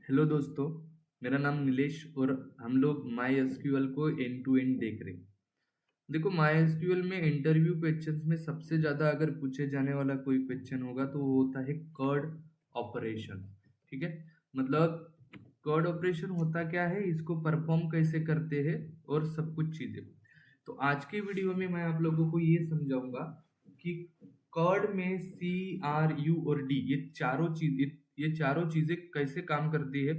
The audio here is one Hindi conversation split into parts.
हेलो दोस्तों, मेरा नाम नीलेश और हम लोग माई एसक्यूएल को एंड टू एंड देख रहे हैं। देखो, माई एसक्यूएल में इंटरव्यू क्वेश्चंस में सबसे ज़्यादा अगर पूछे जाने वाला कोई क्वेश्चन होगा तो वो होता है कर्ड ऑपरेशन। ठीक है, मतलब कर्ड ऑपरेशन होता क्या है, इसको परफॉर्म कैसे करते हैं और सब कुछ चीज़ें। तो आज की वीडियो में मैं आप लोगों को ये समझाऊंगा कि कर्ड में सी, आर, यू और डी ये चारों चीजें कैसे काम करती है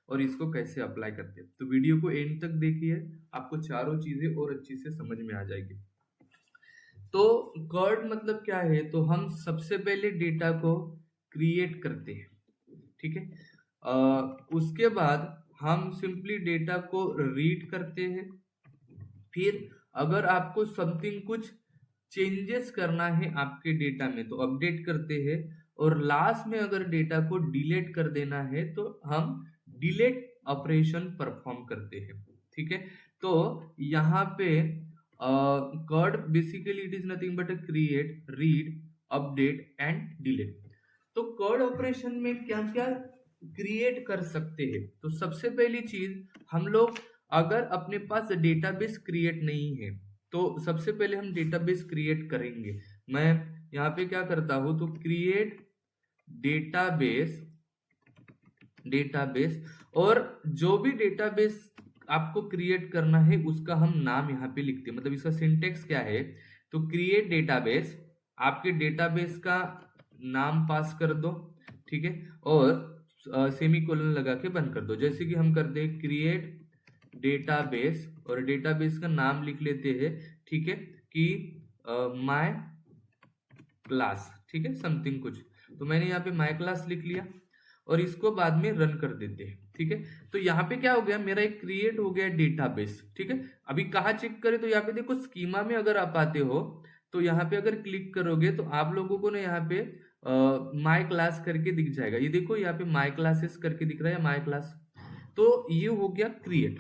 और इसको कैसे अप्लाई करते हैं। तो वीडियो को एंड तक देखिए, आपको चारों चीजें और अच्छी से समझ में आ जाएगी। तो कर्ड मतलब क्या है, तो हम सबसे पहले डेटा को क्रिएट करते हैं। ठीक है, उसके बाद हम सिंपली डेटा को रीड करते हैं। फिर अगर आपको समथिंग कुछ चेंजेस करना है आपके डेटा में तो अपडेट करते हैं, और लास्ट में अगर डेटा को डिलीट कर देना है तो हम डिलीट ऑपरेशन परफॉर्म करते हैं। ठीक है, तो यहाँ पे CRUD basically it is nothing but create, read, update and delete. तो कर्ड ऑपरेशन में क्या क्या क्रिएट कर सकते हैं, तो सबसे पहली चीज हम लोग, अगर अपने पास डेटाबेस क्रिएट नहीं है तो सबसे पहले हम डेटाबेस क्रिएट करेंगे। मैं यहाँ पे क्या करता हूं, तो क्रिएट डेटाबेस, डेटाबेस, और जो भी डेटाबेस आपको क्रिएट करना है उसका हम नाम यहाँ पे लिखते हैं। मतलब इसका सिंटेक्स क्या है, तो क्रिएट डेटाबेस, आपके डेटाबेस का नाम पास कर दो। ठीक है, और सेमी कोलन लगा के बंद कर दो। जैसे कि हम करते हैं क्रिएट डेटाबेस और डेटाबेस का नाम लिख लेते हैं। ठीक है, कि माय क्लास, ठीक है, समथिंग कुछ। तो मैंने यहाँ पे माय क्लास लिख लिया और इसको बाद में रन कर देते हैं। ठीक है, तो यहाँ पे क्या हो गया, मेरा एक क्रिएट हो गया डेटाबेस। ठीक है, अभी कहाँ चेक करें, तो यहाँ पे देखो स्कीमा में अगर आप आते हो तो यहाँ पे अगर क्लिक करोगे तो आप लोगों को ना यहाँ पे माय क्लास करके दिख जाएगा। ये देखो यहाँ पे माय क्लासेस करके दिख रहा है, माय क्लास। तो ये हो गया क्रिएट।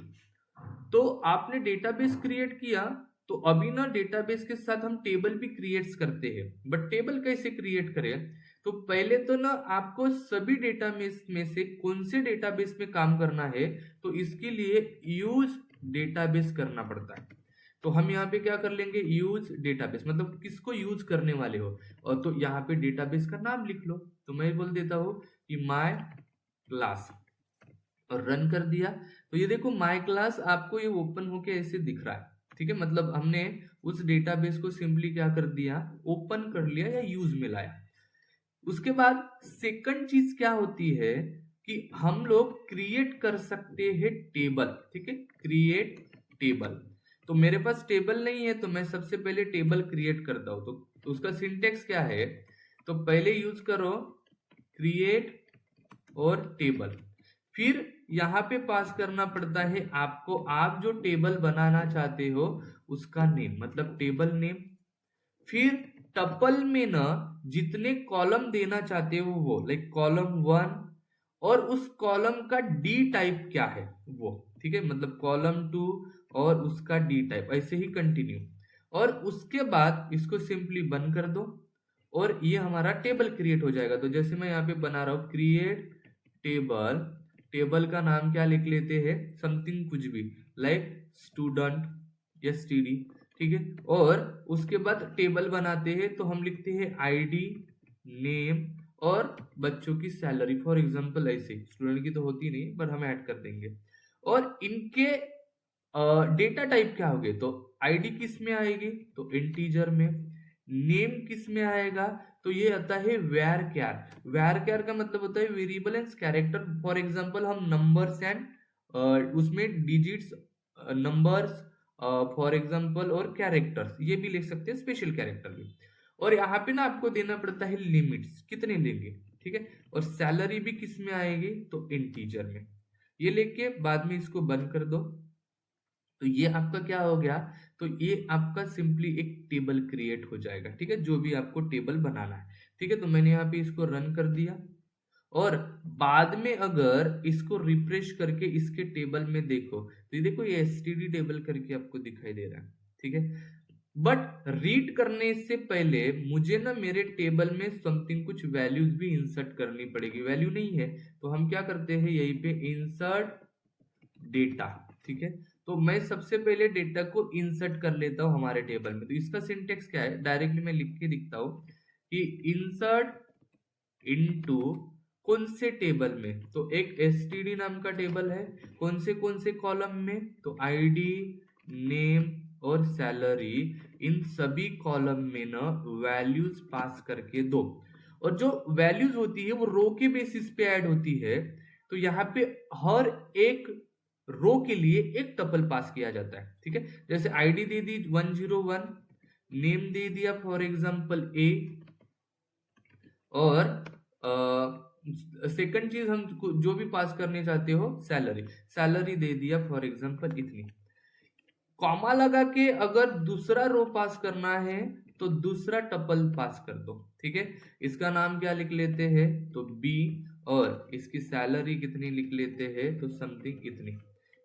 तो आपने डेटाबेस क्रिएट किया, तो अभी ना डेटाबेस के साथ हम टेबल भी क्रिएट करते हैं। बट टेबल कैसे क्रिएट करें, तो पहले तो ना आपको सभी डेटाबेस में से कौन से डेटाबेस में काम करना है, तो इसके लिए यूज डेटाबेस करना पड़ता है। तो हम यहाँ पे क्या कर लेंगे, यूज डेटाबेस, मतलब किसको यूज करने वाले हो, और तो यहाँ पे डेटाबेस का नाम लिख लो। तो मैं बोल देता हूँ कि माय क्लास, और रन कर दिया। तो ये देखो माय क्लास आपको ये ओपन होके ऐसे दिख रहा है। ठीक है, मतलब हमने उस डेटाबेस को सिंपली क्या कर दिया, ओपन कर लिया या यूज में लाया। उसके बाद सेकंड चीज क्या होती है कि हम लोग क्रिएट कर सकते हैं टेबल। ठीक है, क्रिएट टेबल। तो मेरे पास टेबल नहीं है तो मैं सबसे पहले टेबल क्रिएट करता हूं। तो उसका सिंटेक्स क्या है, तो पहले यूज करो क्रिएट और टेबल, फिर यहाँ पे पास करना पड़ता है आपको, आप जो टेबल बनाना चाहते हो उसका नेम, मतलब टेबल नेम। फिर टपल में ना जितने कॉलम देना चाहते हो वो, लाइक कॉलम 1, और उस कॉलम का डी टाइप क्या है वो। ठीक है, मतलब कॉलम 2 और उसका डी टाइप, ऐसे ही कंटिन्यू। और उसके बाद इसको सिंपली बंद कर दो और ये हमारा टेबल क्रिएट हो जाएगा। तो जैसे मैं यहाँ पे बना रहा हूँ क्रिएट टेबल, टेबल का नाम क्या लिख लेते हैं, समथिंग कुछ भी, लाइक स्टूडेंट, एसटीडी। ठीक है, और उसके बाद टेबल बनाते हैं तो हम लिखते हैं आईडी, नेम और बच्चों की सैलरी, फॉर एग्जांपल। ऐसे स्टूडेंट की तो होती नहीं पर हम ऐड कर देंगे। और इनके डेटा टाइप क्या होंगे, तो आईडी किस में आएगी, तो इंटीजर में। नेम किस में आएगा, तो ये आता है वेर कैर। वेर कैर का मतलब होता है variable and character. For example हम नंबर्स एंड उसमें डिजिट्स, नंबर्स फॉर एग्जांपल, और कैरेक्टर्स ये भी लिख सकते हैं, स्पेशल कैरेक्टर भी। और यहाँ पे ना आपको देना पड़ता है लिमिट्स, कितने लेंगे। ठीक है, और सैलरी भी किस में आएगी, तो इंटीजर में। ये लेके बाद में इसको बंद कर दो। तो ये आपका क्या हो गया, तो ये आपका सिंपली एक टेबल क्रिएट हो जाएगा। ठीक है, जो भी आपको टेबल बनाना है। ठीक है, तो मैंने यहाँ पे इसको रन कर दिया, और बाद में अगर इसको रिफ्रेश करके इसके टेबल में देखो तो ये देखो, ये एसटीडी टेबल करके आपको दिखाई दे रहा है। ठीक है, बट रीड करने से पहले मुझे ना मेरे टेबल में समथिंग कुछ वैल्यूज भी इंसर्ट करनी पड़ेगी। वैल्यू नहीं है तो हम क्या करते हैं, यहीं पे इंसर्ट डेटा, ठीक है। तो मैं सबसे पहले डेटा को इंसर्ट कर लेता हूं हमारे टेबल में। तो इसका सिंटेक्स क्या है, डायरेक्टली मैं लिख के दिखता हूं कि इंसर्ट इनटू कौन से टेबल में, तो एक एसटीडी नाम का टेबल है। कौन से कॉलम में, तो आईडी, नेम और सैलरी, इन सभी कॉलम में ना वैल्यूज पास करके दो। और जो वैल्यूज होती है वो रो के बेसिस पे ऐड होती है। तो यहाँ पे हर एक रो के लिए एक टपल पास किया जाता है, ठीक है। जैसे आईडी दे दी 101, नेम दे दिया फॉर एग्जांपल ए, और सेकंड चीज हम जो भी पास करने चाहते हो, सैलरी दे दिया फॉर एग्जांपल इतनी। कॉमा लगा के अगर दूसरा रो पास करना है तो दूसरा टपल पास कर दो, ठीक है। इसका नाम क्या लिख लेते हैं, तो बी, और इसकी सैलरी कितनी लिख लेते हैं, तो समथिंग इतनी,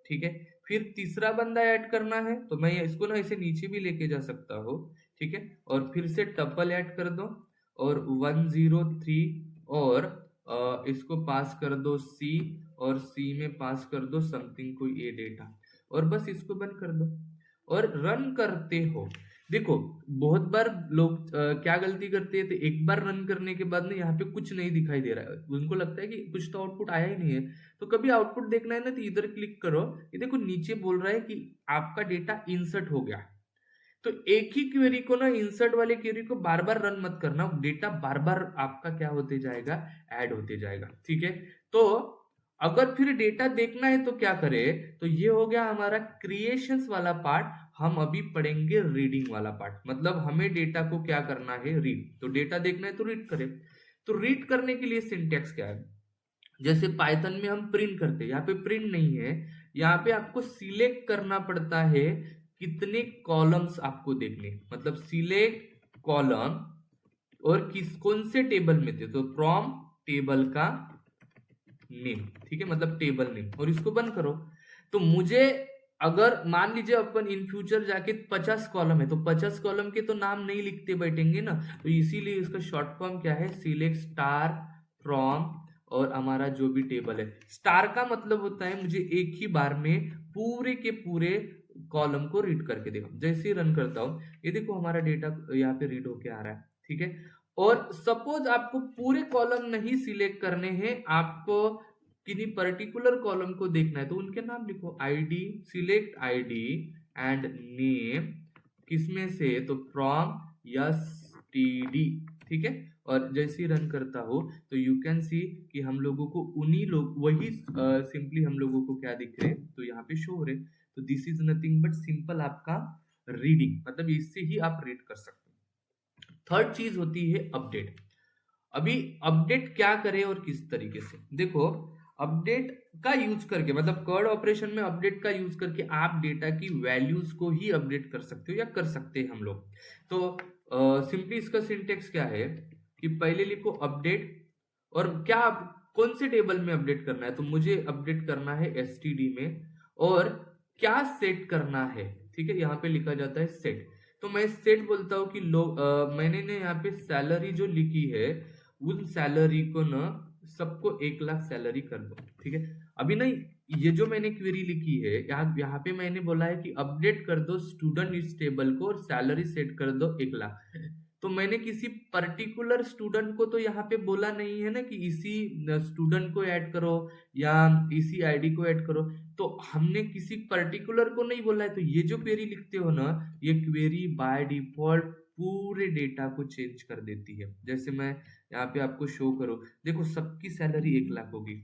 ठीक है। फिर तीसरा बंदा ऐड करना है तो मैं इसको ना इसे नीचे भी लेके जा सकता हूँ, ठीक है। और फिर से टपल ऐड कर दो और 103, और इसको पास कर दो सी, और सी में पास कर दो समथिंग कोई ए डेटा, और बस इसको बंद कर दो और रन करते हो। देखो बहुत बार लोग क्या गलती करते हैं, तो एक बार रन करने के बाद ना यहाँ पे कुछ नहीं दिखाई दे रहा है, उनको लगता है कि कुछ तो आउटपुट आया ही नहीं है। तो कभी आउटपुट देखना है ना तो इधर क्लिक करो, ये देखो नीचे बोल रहा है कि आपका डेटा इंसर्ट हो गया। तो एक ही क्वेरी को ना, इंसर्ट वाले क्वेरी को बार बार रन मत करना, डेटा बार बार आपका क्या होते जाएगा, ऐड होते जाएगा, ठीक है। तो अगर फिर डेटा देखना है तो क्या करें, तो ये हो गया हमारा क्रिएशंस वाला पार्ट। हम अभी पढ़ेंगे रीडिंग वाला पार्ट, मतलब हमें डेटा को क्या करना है, रीड। तो डेटा देखना है तो रीड करें। तो रीड करने के लिए सिंटेक्स क्या है, जैसे पाइथन में हम प्रिंट करते हैं, यहाँ पे प्रिंट नहीं है, यहाँ पे आपको सिलेक्ट करना पड़ता है कितने कॉलम्स आपको देखने, मतलब सिलेक्ट कॉलम, और कौन से टेबल में थे, तो फ्रॉम टेबल का नेम, ठीक है, मतलब टेबल नेम, और इसको बंद करो। तो मुझे अगर मान लीजिए अपन इन फ्यूचर जाके 50 कॉलम है, तो 50 कॉलम के तो नाम नहीं लिखते बैठेंगे ना, तो इसीलिए इसका शॉर्ट फॉर्म क्या है, सिलेक्ट स्टार फ्रॉम, और हमारा जो भी टेबल है। स्टार का मतलब होता है मुझे एक ही बार में पूरे के पूरे कॉलम को रीड करके देखो। जैसे ही रन करता हूं, ये देखो हमारा डेटा यहाँ पे रीड होके आ रहा है, ठीक है। और सपोज आपको पूरे कॉलम नहीं सिलेक्ट करने हैं, आपको किन्हीं पर्टिकुलर कॉलम को देखना है, तो उनके नाम लिखो, ID, select ID and name, किसमें से, तो फ्रॉम एसटीडी, ठीक है। और जैसे ही रन करता हो तो यू कैन सी कि हम लोगों को उन्हीं लोग वही सिंपली हम लोगों को क्या दिख रहे, तो यहाँ पे शो हो रहे। तो this is nothing but simple आपका रीडिंग, मतलब इससे ही आप रीड कर सकते हो। थर्ड चीज होती है अपडेट। अभी अपडेट क्या करें और किस तरीके से, देखो अपडेट का यूज करके, मतलब कर्ड ऑपरेशन में अपडेट का यूज करके आप डेटा की वैल्यूज को ही अपडेट कर सकते हो, या कर सकते हैं हम लोग। तो सिंपली इसका सिंटेक्स क्या है कि पहले लिखो अपडेट, और क्या कौन से टेबल में अपडेट करना है, तो मुझे अपडेट करना है एसटीडी में, और क्या सेट करना है, ठीक है, यहाँ पे लिखा जाता है सेट। तो मैं सेट बोलता हूँ कि मैंने ने यहाँ पे सैलरी जो लिखी है, उन सैलरी को ना सबको 1 लाख सैलरी कर दो, ठीक है। अभी नहीं, ये जो मैंने क्वेरी लिखी है, यहाँ पे मैंने बोला है कि अपडेट कर दो स्टूडेंट इस टेबल को, और सैलरी सेट कर दो 1 लाख। तो मैंने किसी पर्टिकुलर स्टूडेंट को तो यहाँ पे बोला नहीं है ना कि इसी स्टूडेंट को ऐड करो या इसी आईडी को ऐड करो। तो हमने किसी पर्टिकुलर को नहीं बोला है। तो ये जो क्वेरी लिखते हो ना, ये क्वेरी बाय डिफॉल्ट पूरे डेटा को चेंज कर देती है। जैसे मैं यहाँ पे आपको शो करो, देखो सबकी सैलरी 1 लाख होगी,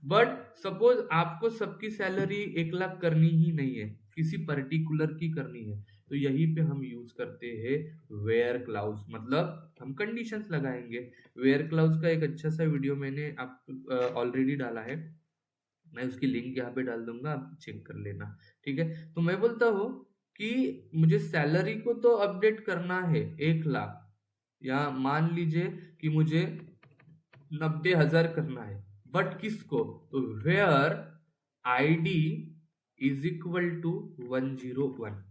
बट सपोज आपको सबकी सैलरी 1 लाख करनी ही नहीं है, किसी पर्टिकुलर की करनी है, तो यहीं पे हम यूज करते हैं वेयर क्लाउज, मतलब हम कंडीशंस लगाएंगे। वेयर क्लाउज का एक अच्छा सा वीडियो मैंने आप ऑलरेडी डाला है, मैं उसकी लिंक यहाँ पे डाल दूंगा, आप चेक कर लेना, ठीक है। तो मैं बोलता हूँ कि मुझे सैलरी को तो अपडेट करना है 1 लाख, या मान लीजिए कि मुझे 90,000 करना है, बट किसको, तो where ID is equal to 101,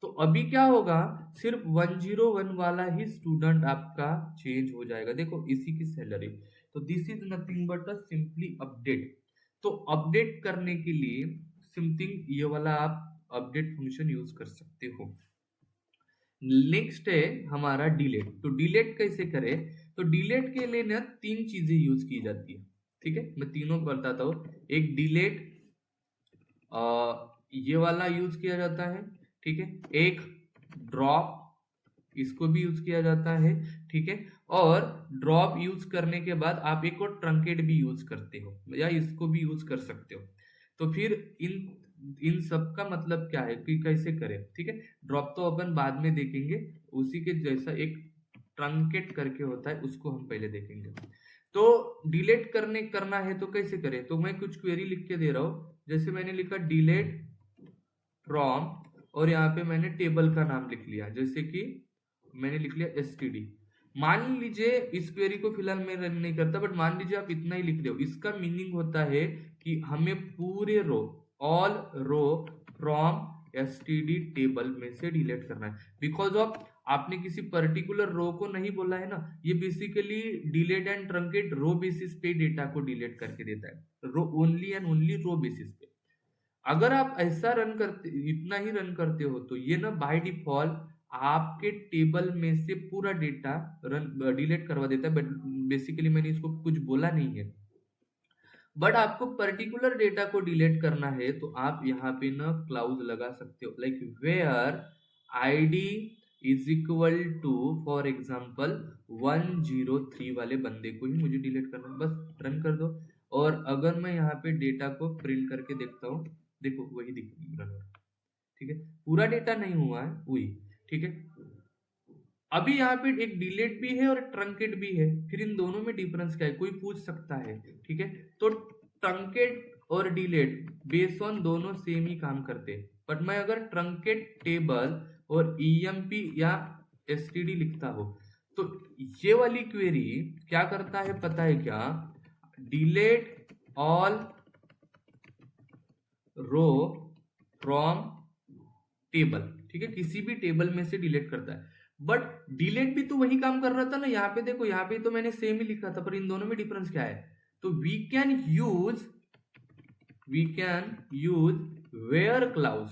तो अभी क्या होगा, सिर्फ 101 वाला ही स्टूडेंट आपका चेंज हो जाएगा, देखो इसी की सैलरी। तो this is nothing but a simply update. तो अपडेट करने के लिए समथिंग ये वाला आप अपडेट फंक्शन यूज कर सकते हो। नेक्स्ट है हमारा डिलीट। तो डिलीट कैसे करें, तो डिलीट के लिए ना 3 चीजें यूज की जाती है, ठीक है, मैं तीनों बताता हूँ। एक डिलीट ये वाला यूज किया जाता है, ठीक है, एक ड्रॉप, इसको भी यूज किया जाता है, ठीक है, और ड्रॉप यूज करने के बाद आप एक और ट्रंकेट भी यूज करते हो या इसको भी यूज कर सकते हो। तो फिर इन इन सब का मतलब क्या है कि कैसे करें, ठीक है। ड्रॉप तो अपन बाद में देखेंगे, उसी के जैसा एक ट्रंकेट करके होता है उसको हम पहले देखेंगे। तो डिलीट करना है तो कैसे करें, तो मैं कुछ क्वेरी लिख के दे रहा हूं, जैसे मैंने लिखा डिलीट फ्रॉम, और यहाँ पे मैंने टेबल का नाम लिख लिया, जैसे कि मैंने लिख लिया std। मान लीजिए इस क्वेरी को फिलहाल मैं रन नहीं करता, बट मान लीजिए आप इतना ही लिख रहे हो, इसका मीनिंग होता है कि हमें पूरे row, all row from std table में से डिलीट करना है। बिकॉज ऑफ आपने किसी पर्टिकुलर रो को नहीं बोला है ना, ये basically delete and truncate row basis पे डेटा को डिलीट करके देता है, row only and only row basis पे। अगर आप ऐसा रन करते, इतना ही रन करते हो, तो ये ना बाय डिफॉल्ट आपके टेबल में से पूरा डेटा रन डिलीट करवा देता है। बट बेसिकली मैंने इसको कुछ बोला नहीं है, बट आपको पर्टिकुलर डेटा को डिलीट करना है तो आप यहाँ पे ना क्लाउज लगा सकते हो, like where ID is equal to, for example 103 वाले बंदे को ही मुझे डिलीट करना है, बस रन कर दो। और अगर मैं यहाँ पे डेटा को प्रिंट करके देखता हूँ, देखो वही दिख रन हो रहा है, ठीक है, पूरा डेटा नहीं हुआ है वही, ठीक है। अभी यहाँ पे एक डिलीट भी है और ट्रंकेट भी है, फिर इन दोनों में डिफरेंस क्या है, कोई पूछ सकता है, ठीक है। तो ट्रंकेट और डिलीट बेस ऑन दोनों सेम ही काम करते हैं, बट मैं अगर ट्रंकेट टेबल और ईएमपी या एसटीडी लिखता हो, तो ये वाली क्वेरी क्या करता है पता है क्या, delete all row from table, ठीक है, किसी भी टेबल में से डिलीट करता है। बट डिलीट भी तो वही काम कर रहा था ना, यहाँ पे देखो, यहाँ पे तो मैंने सेम ही लिखा था, पर इन दोनों में डिफरेंस क्या है, तो we can use where clause,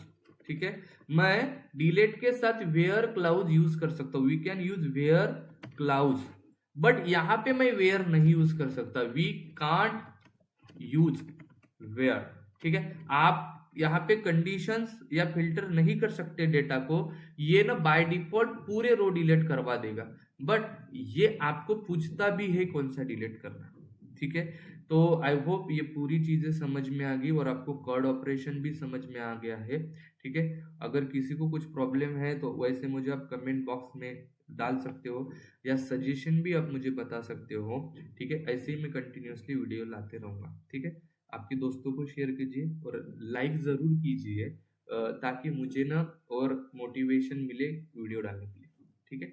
ठीक है, मैं डिलीट के साथ वेयर क्लाउज यूज कर सकता हूं, we can use where clause. But यहां पे मैं वेयर नहीं यूज कर सकता, वी कांट यूज वेयर, ठीक है। आप यहाँ पे कंडीशंस या फिल्टर नहीं कर सकते डेटा को, ये ना बाय डिफॉल्ट पूरे रो डिलीट करवा देगा, बट ये आपको पूछता भी है कौन सा डिलीट करना, ठीक है। तो आई होप ये पूरी चीजें समझ में आ गई और आपको कर्ड ऑपरेशन भी समझ में आ गया है, ठीक है। अगर किसी को कुछ प्रॉब्लम है तो वैसे मुझे आप कमेंट बॉक्स में डाल सकते हो, या सजेशन भी आप मुझे बता सकते हो, ठीक है। ऐसे ही मैं कंटिन्यूअसली वीडियो लाते रहूंगा, ठीक है। आपके दोस्तों को शेयर कीजिए और लाइक ज़रूर कीजिए, ताकि मुझे ना और मोटिवेशन मिले वीडियो डालने के लिए, ठीक है।